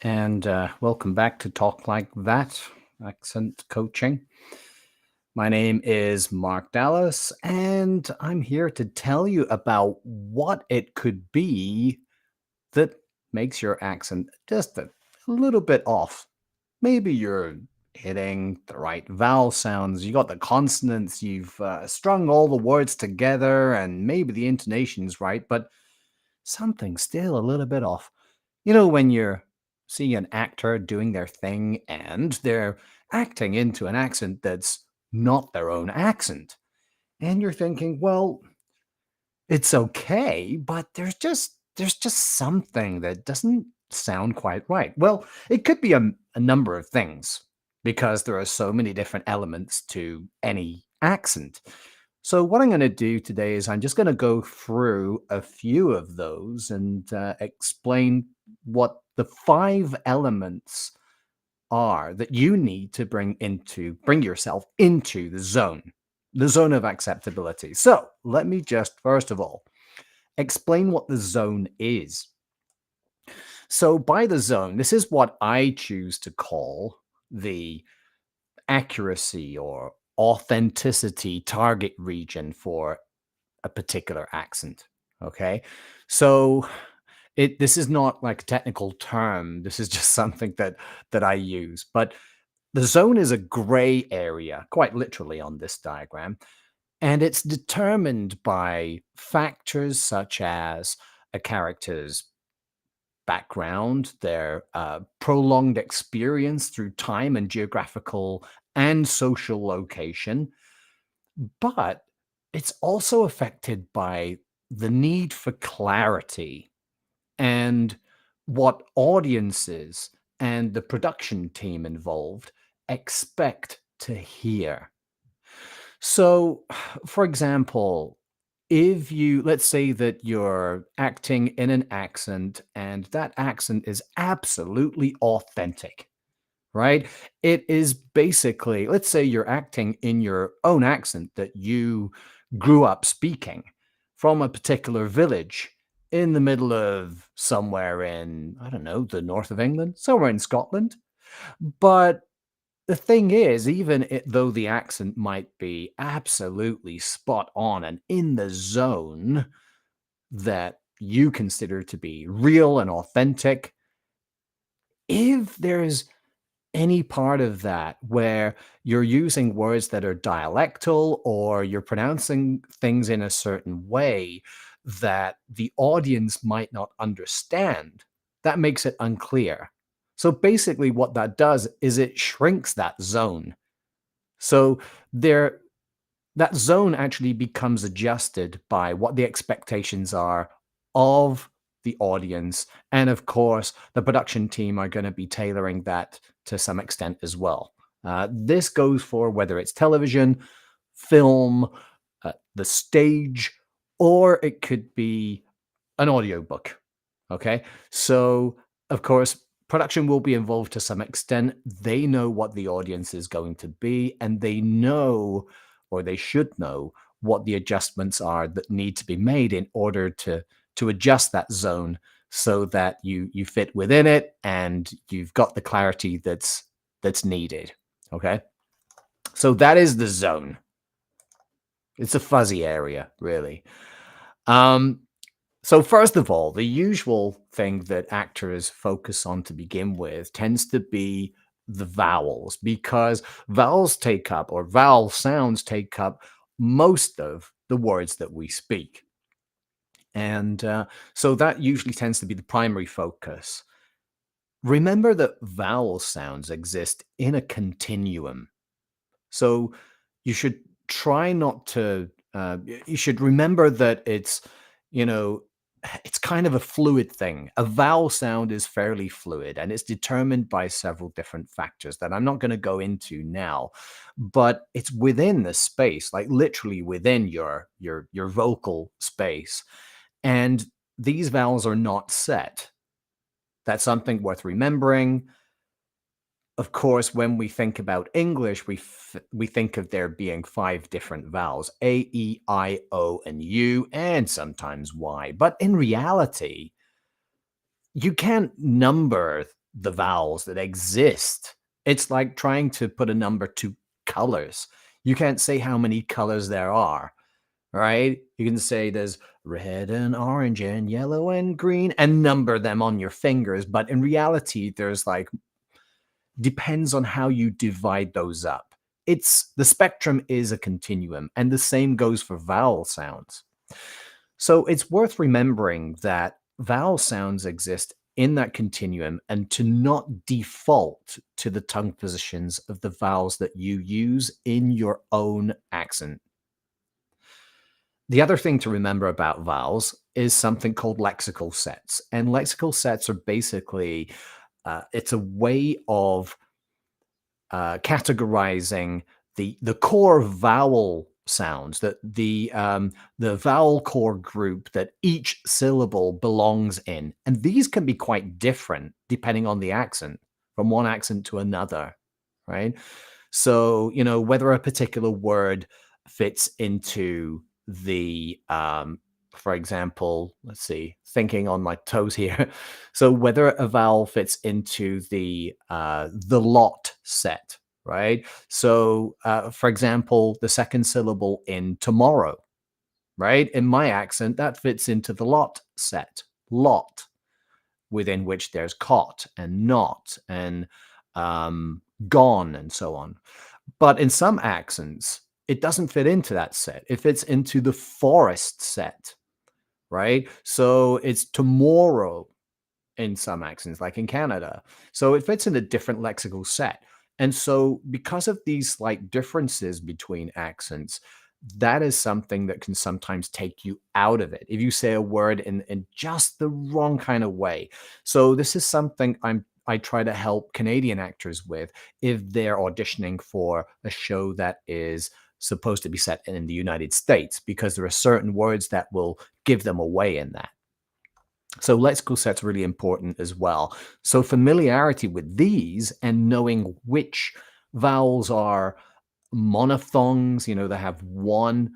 and welcome back to Talk Like That Accent Coaching. My name is Mark Dallas, and I'm here to tell you about what it could be that makes your accent just a little bit off. Maybe you're hitting the right vowel sounds, you got the consonants, you've strung all the words together, and maybe the intonation's right, but something's still a little bit off. You know, when you're seeing an actor doing their thing and they're acting into an accent that's not their own accent, and you're thinking, well, it's okay, but there's just something that doesn't sound quite right. Well, it could be a number of things because there are so many different elements to any accent. So, what I'm going to do today is I'm just going to go through a few of those and explain what the five elements are that you need to bring yourself into the zone of acceptability. So, let me just first of all explain what the zone is. So, by the zone, this is what I choose to call the accuracy or authenticity target region for a particular accent. Okay. So this is not like a technical term. This is just something that I use. But the zone is a gray area, quite literally on this diagram, and it's determined by factors such as a character's background, their prolonged experience through time and geographical and social location, but it's also affected by the need for clarity and what audiences and the production team involved expect to hear. So, for example, if you, let's say that you're acting in an accent and that accent is absolutely authentic, right? It is basically, let's say you're acting in your own accent that you grew up speaking from a particular village in the middle of somewhere in, I don't know, the north of England, somewhere in Scotland. But the thing is, though the accent might be absolutely spot on and in the zone that you consider to be real and authentic, if there's any part of that where you're using words that are dialectal or you're pronouncing things in a certain way that the audience might not understand, that makes it unclear. So basically, what that does is it shrinks that zone. So there, that zone actually becomes adjusted by what the expectations are of the audience. And of course, the production team are going to be tailoring that to some extent as well. This goes for whether it's television, film, the stage, or it could be an audiobook. Okay. So, of course, production will be involved to some extent. They know what the audience is going to be, and they know, or they should know, what the adjustments are that need to be made in order to adjust that zone so that you fit within it and you've got the clarity that's needed. Okay. So that is the zone. It's a fuzzy area, really. Um, So, first of all, the usual thing that actors focus on to begin with tends to be the vowels, because vowels take up, or vowel sounds take up, most of the words that we speak. And so that usually tends to be the primary focus. Remember that vowel sounds exist in a continuum. So you should try not to, you should remember that you know, it's kind of a fluid thing. A vowel sound is fairly fluid and it's determined by several different factors that I'm not going to go into now, but it's within the space, like literally within your vocal space. And these vowels are not set. That's something worth remembering. Of course, when we think about English, we think of there being five different vowels: A, E, I, O, and U, and sometimes Y. But in reality, you can't number the vowels that exist. It's like trying to put a number to colors. You can't say how many colors there are, right? You can say there's red and orange and yellow and green and number them on your fingers. But in reality, there's like, depends on how you divide those up. It's the spectrum is a continuum, and the same goes for vowel sounds. So it's worth remembering that vowel sounds exist in that continuum and to not default to the tongue positions of the vowels that you use in your own accent. The other thing to remember about vowels is something called lexical sets. And lexical sets are basically it's a way of categorizing the core vowel sounds, that the vowel core group that each syllable belongs in, and these can be quite different depending on the accent, from one accent to another, right? So you know whether a particular word fits into for example, let's see, thinking on my toes here. So whether a vowel fits into the lot set, right? So for example, the second syllable in tomorrow, right? In my accent, that fits into the lot set, lot, within which there's caught and not and gone and so on. But in some accents, it doesn't fit into that set. It fits into the forest set, right? So it's tomorrow in some accents, like in Canada. So it fits in a different lexical set. And so, because of these slight differences between accents, that is something that can sometimes take you out of it if you say a word in just the wrong kind of way. So, this is something I try to help Canadian actors with if they're auditioning for a show that is supposed to be set in the United States, because there are certain words that will give them away in that. So lexical sets really important as well. So familiarity with these and knowing which vowels are monophthongs, you know, they have one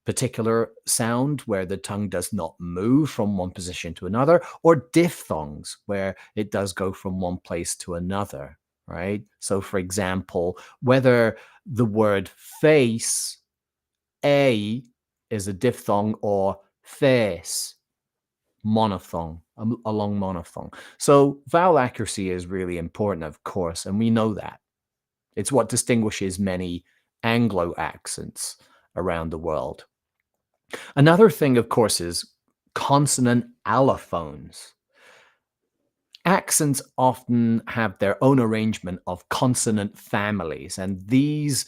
particular sound where the tongue does not move from one position to another, or diphthongs where it does go from one place to another, right? So for example, whether the word face, a, is a diphthong, or face, monophthong, a long monophthong. So vowel accuracy is really important, of course, and we know that. It's what distinguishes many Anglo accents around the world. Another thing, of course, is consonant allophones. Accents often have their own arrangement of consonant families, and these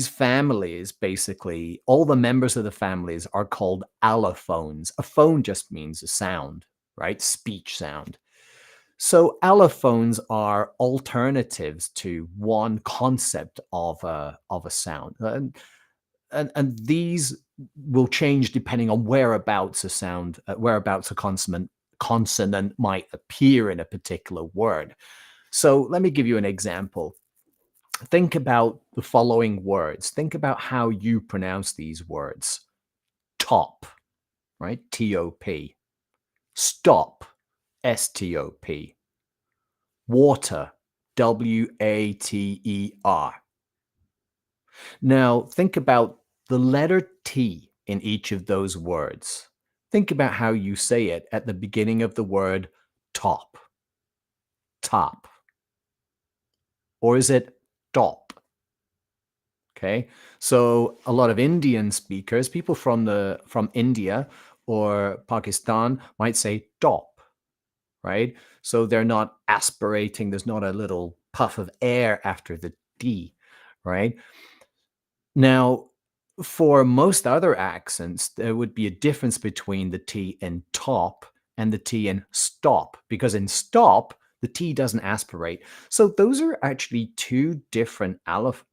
families, basically, all the members of the families are called allophones. A phone just means a sound, right? Speech sound. So allophones are alternatives to one concept of a sound. And these will change depending on whereabouts a sound, whereabouts a consonant might appear in a particular word. So let me give you an example. Think about the following words. Think about how you pronounce these words. Top, right? T-O-P. Stop, S-T-O-P. Water, W-A-T-E-R. Now, think about the letter T in each of those words. Think about how you say it at the beginning of the word top, top. Or is it top? Okay, so a lot of Indian speakers, people from India or Pakistan, might say top, right? So they're not aspirating. There's not a little puff of air after the D, right? Now, for most other accents, there would be a difference between the T in top and the T in stop, because in stop, the T doesn't aspirate. So those are actually two different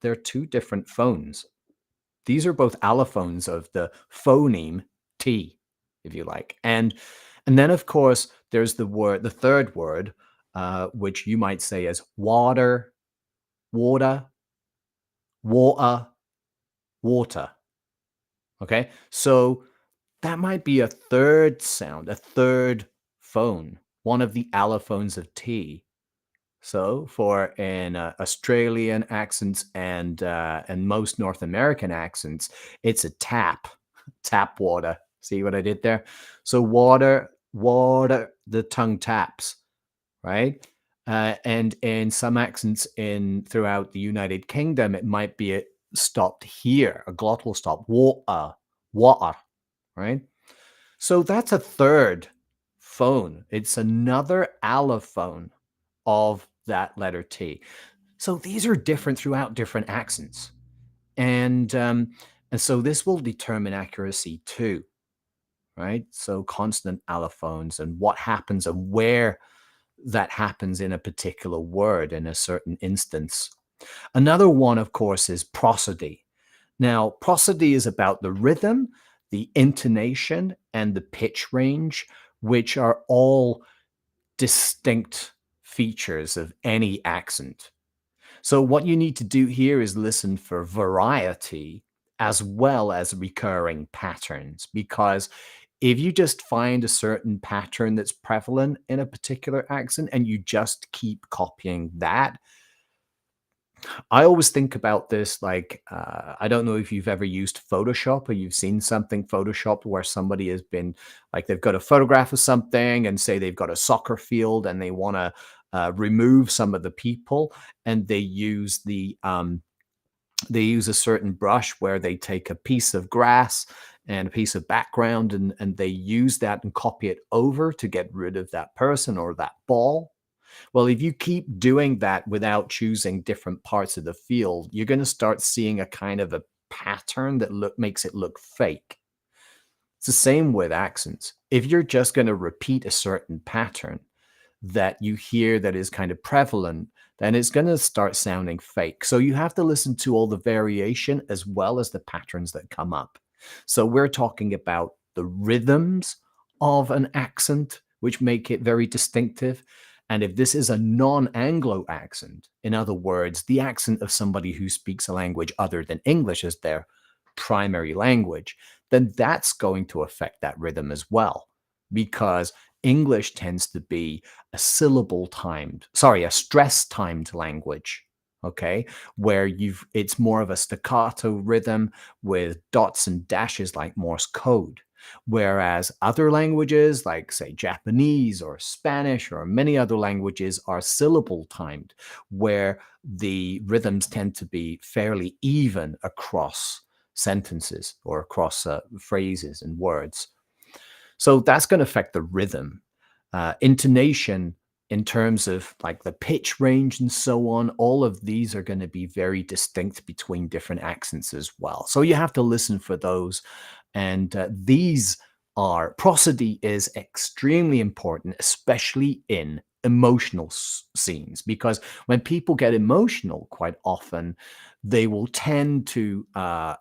they're two different phones. These are both allophones of the phoneme T, if you like. And then of course there's the third word, which you might say as water, water, water, water. Okay, so that might be a third sound, a third phone. one of the allophones of T. So for in Australian accents and most North American accents, it's a tap, tap water. See what I did there? So water, water, the tongue taps, right? And in some accents in throughout the United Kingdom, it might be stopped here, a glottal stop, water, water, right? So that's a third phone. It's another allophone of that letter T. So these are different throughout different accents, and so this will determine accuracy too, right? So consonant allophones and what happens and where that happens in a particular word in a certain instance. Another one, of course, is prosody. Now, prosody is about the rhythm, the intonation, and the pitch range, which are all distinct features of any accent. So, what you need to do here is listen for variety as well as recurring patterns, because if you just find a certain pattern that's prevalent in a particular accent and you just keep copying that, I always think about this like, I don't know if you've ever used Photoshop or you've seen something photoshopped where somebody has been like, they've got a photograph of something and say they've got a soccer field and they want to remove some of the people, and they use a certain brush where they take a piece of grass and a piece of background, and they use that and copy it over to get rid of that person or that ball. Well, if you keep doing that without choosing different parts of the field, you're going to start seeing a kind of a pattern that makes it look fake. It's the same with accents. If you're just going to repeat a certain pattern that you hear that is kind of prevalent, then it's going to start sounding fake. So you have to listen to all the variation as well as the patterns that come up. So we're talking about the rhythms of an accent, which make it very distinctive. And if this is a non Anglo accent, in other words, the accent of somebody who speaks a language other than English as their primary language, then that's going to affect that rhythm as well. Because English tends to be a stress timed language, okay, where it's more of a staccato rhythm with dots and dashes like Morse code. Whereas other languages, like say Japanese or Spanish or many other languages, are syllable timed, where the rhythms tend to be fairly even across sentences or across phrases and words. So that's going to affect the rhythm. Intonation, in terms of like the pitch range and so on, all of these are going to be very distinct between different accents as well. So you have to listen for those. And these are, prosody is extremely important, especially in emotional scenes, because when people get emotional, quite often they will tend to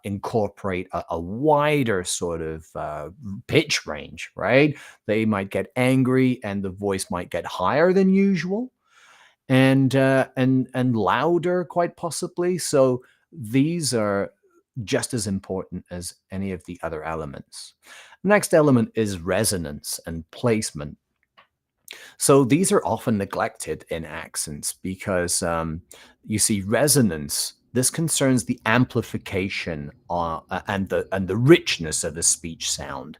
incorporate a wider sort of pitch range, right? They might get angry and the voice might get higher than usual, and louder, quite possibly. So these are just as important as any of the other elements. Next element is resonance and placement. So these are often neglected in accents because you see resonance. This concerns the amplification and the richness of a speech sound,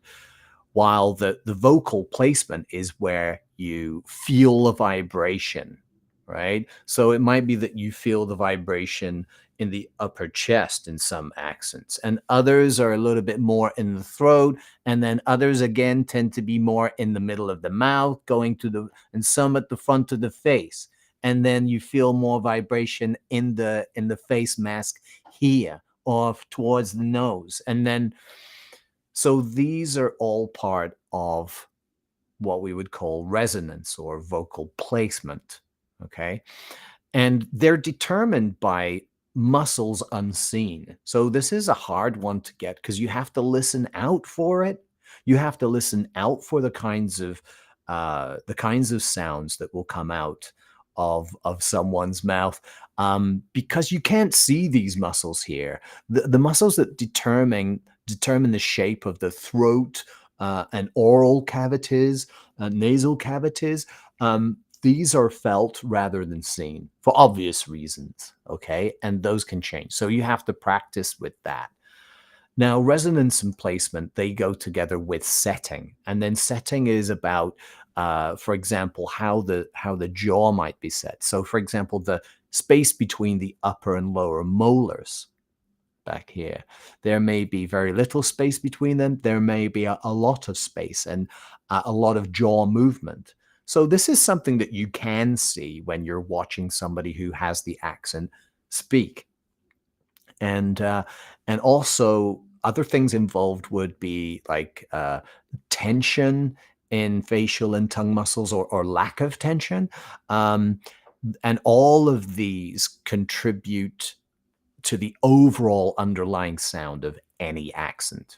while the vocal placement is where you feel the vibration, right? So it might be that you feel the vibration in the upper chest in some accents, and others are a little bit more in the throat, and then others again tend to be more in the middle of the mouth, going to the and some at the front of the face, and then you feel more vibration in the face mask here or towards the nose, and then so these are all part of what we would call resonance or vocal placement. Okay. And they're determined by muscles unseen. So this is a hard one to get because you have to listen out for it. You have to listen out for the kinds of sounds that will come out of someone's mouth, because you can't see these muscles here. The muscles that determine the shape of the throat and oral cavities, nasal cavities. These are felt rather than seen for obvious reasons, okay? And those can change. So you have to practice with that. Now, resonance and placement, they go together with setting. And then setting is about, for example, how the jaw might be set. So, for example, the space between the upper and lower molars back here. There may be very little space between them. There may be a lot of space and a lot of jaw movement. So this is something that you can see when you're watching somebody who has the accent speak. And and also other things involved would be like tension in facial and tongue muscles, or lack of tension. Um, and all of these contribute to the overall underlying sound of any accent.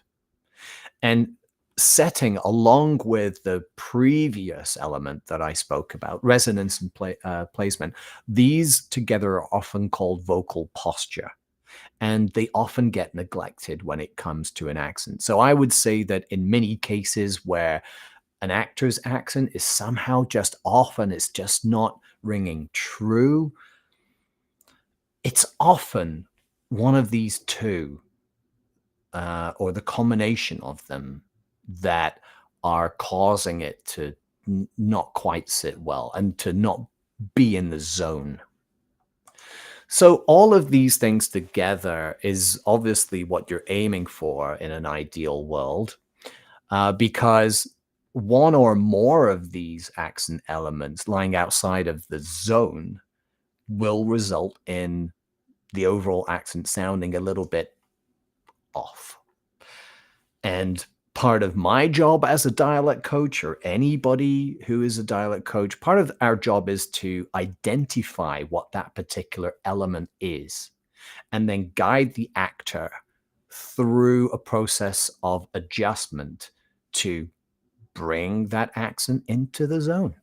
And setting, along with the previous element that I spoke about, resonance and placement, these together are often called vocal posture. And they often get neglected when it comes to an accent. So I would say that in many cases where an actor's accent is somehow just off and it's just not ringing true, it's often one of these two, or the combination of them, that are causing it to not quite sit well and to not be in the zone. So all of these things together is obviously what you're aiming for in an ideal world, because one or more of these accent elements lying outside of the zone will result in the overall accent sounding a little bit off. And part of my job as a dialect coach, or anybody who is a dialect coach, part of our job is to identify what that particular element is and then guide the actor through a process of adjustment to bring that accent into the zone.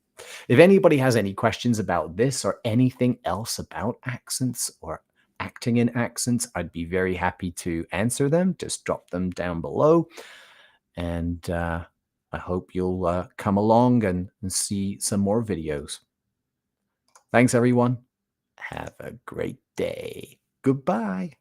If anybody has any questions about this or anything else about accents or acting in accents, I'd be very happy to answer them. Just drop them down below. And I hope you'll come along and see some more videos. Thanks, everyone. Have a great day. Goodbye.